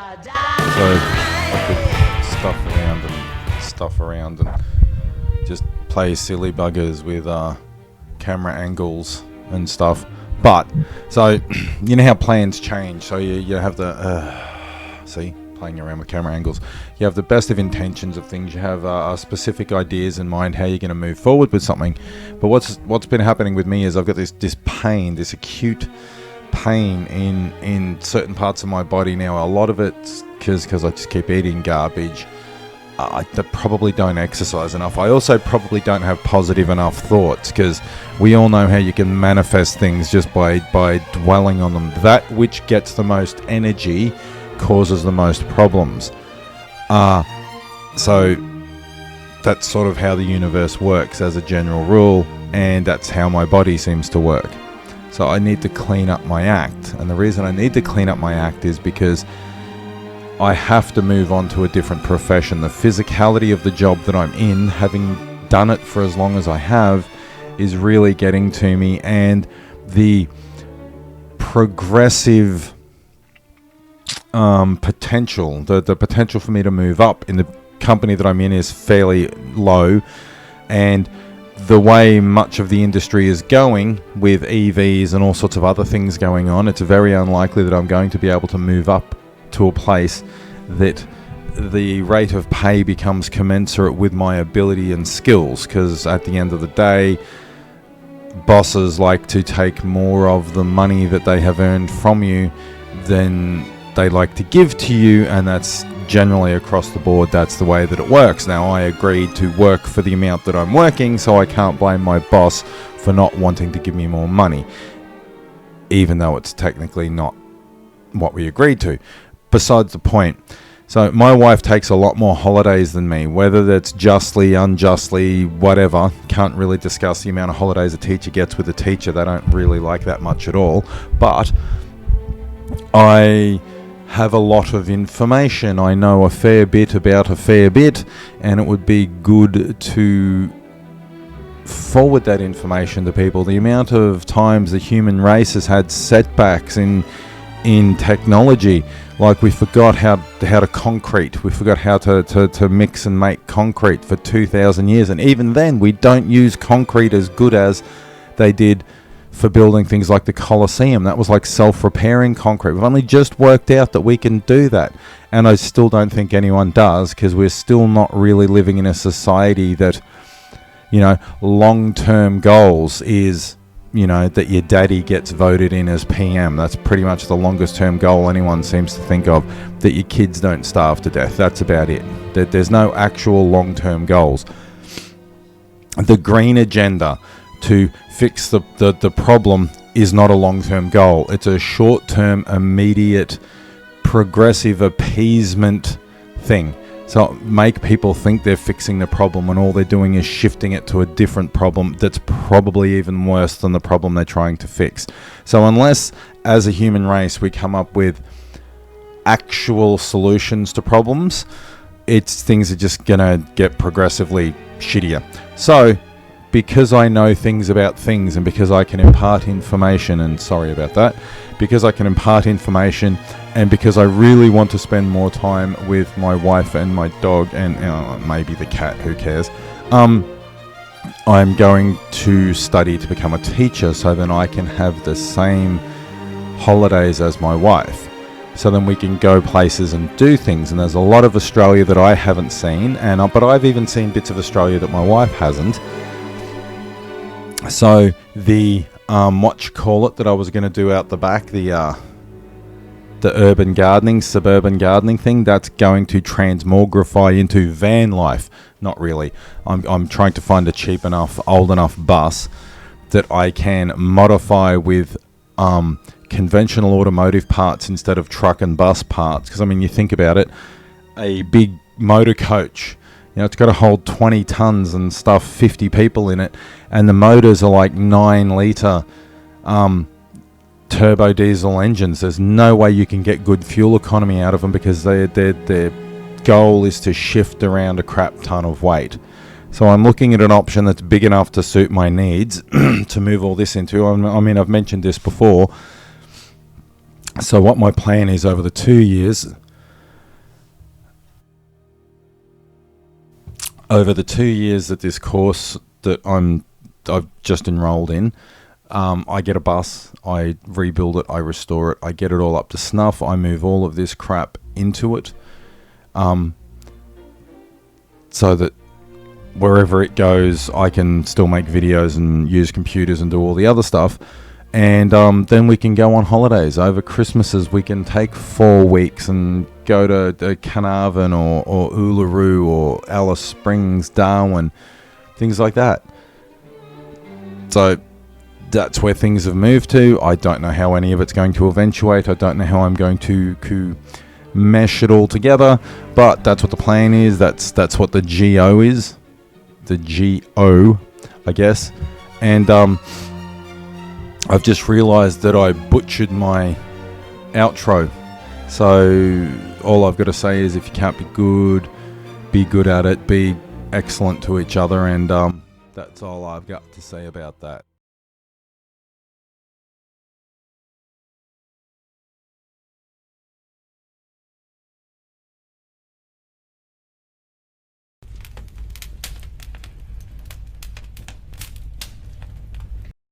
So I could stuff around and just play silly buggers with camera angles and stuff. But so you know how plans change. So you have the playing around with camera angles. You have the best of intentions of things. You have specific ideas in mind how you're going to move forward with something. But what's been happening with me is I've got this pain, this acute pain in certain parts of my body now. A lot of it's because I just keep eating garbage. I probably don't exercise enough. I also probably don't have positive enough thoughts, because we all know how you can manifest things just by dwelling on them. That which gets the most energy causes the most problems. So that's sort of how the universe works as a general rule, and that's how my body seems to work. So I need to clean up my act, and the reason I need to clean up my act is because I have to move on to a different profession. The physicality of the job that I'm in, having done it for as long as I have, is really getting to me, and the progressive potential, the potential for me to move up in the company that I'm in is fairly low. And the way much of the industry is going with EVs and all sorts of other things going on, it's very unlikely that I'm going to be able to move up to a place that the rate of pay becomes commensurate with my ability and skills, because at the end of the day, bosses like to take more of the money that they have earned from you than they like to give to you, and that's generally across the board. That's the way that it works. Now, I agreed to work for the amount that I'm working, so I can't blame my boss for not wanting to give me more money, even though it's technically not what we agreed to. Besides the point. So my wife takes a lot more holidays than me, whether that's justly, unjustly, whatever. Can't really discuss the amount of holidays a teacher gets with a teacher. They don't really like that much at all. But I have a lot of information. I know a fair bit about a fair bit, and it would be good to forward that information to people. The amount of times the human race has had setbacks in technology, like we forgot how to concrete. We forgot how to mix and make concrete for 2,000 years, and even then we don't use concrete as good as they did for building things like the Colosseum. That was like self-repairing concrete. We've only just worked out that we can do that, and I still don't think anyone does, because we're still not really living in a society that, long-term goals is, that your daddy gets voted in as PM. That's pretty much the longest term goal anyone seems to think of, that your kids don't starve to death. That's about it. There's no actual long-term goals. The green agenda to fix the problem is not a long-term goal. It's a short-term, immediate, progressive appeasement thing. So make people think they're fixing the problem when all they're doing is shifting it to a different problem that's probably even worse than the problem they're trying to fix. So unless, as a human race, we come up with actual solutions to problems, things are just going to get progressively shittier. So because I know things about things, and because I can impart information, and sorry about that, because I can impart information, and because I really want to spend more time with my wife and my dog, and maybe the cat, who cares, I'm going to study to become a teacher, so then I can have the same holidays as my wife. So then we can go places and do things. And there's a lot of Australia that I haven't seen, but I've even seen bits of Australia that my wife hasn't. So the that I was going to do out the back, the urban gardening, suburban gardening thing, that's going to transmogrify into van life. Not really. I'm trying to find a cheap enough, old enough bus that I can modify with conventional automotive parts instead of truck and bus parts. Because, you think about it, a big motor coach, it's got to hold 20 tons and stuff, 50 people in it, and the motors are like 9-litre turbo diesel engines. There's no way you can get good fuel economy out of them, because their goal is to shift around a crap ton of weight. So I'm looking at an option that's big enough to suit my needs to move all this into. I've mentioned this before. So what my plan is over the 2 years, over the 2 years that this course that I've just enrolled in, I get a bus, I rebuild it, I restore it, I get it all up to snuff, I move all of this crap into it, so that wherever it goes, I can still make videos and use computers and do all the other stuff. And then we can go on holidays. Over Christmases, we can take 4 weeks and go to Carnarvon or Uluru or Alice Springs, Darwin, things like that. So that's where things have moved to. I don't know how any of it's going to eventuate. I don't know how I'm going to mesh it all together, but that's what the plan is. That's what the GO is. The GO, I guess. And I've just realized that I butchered my outro. So all I've got to say is, if you can't be good at it, be excellent to each other, and that's all I've got to say about that.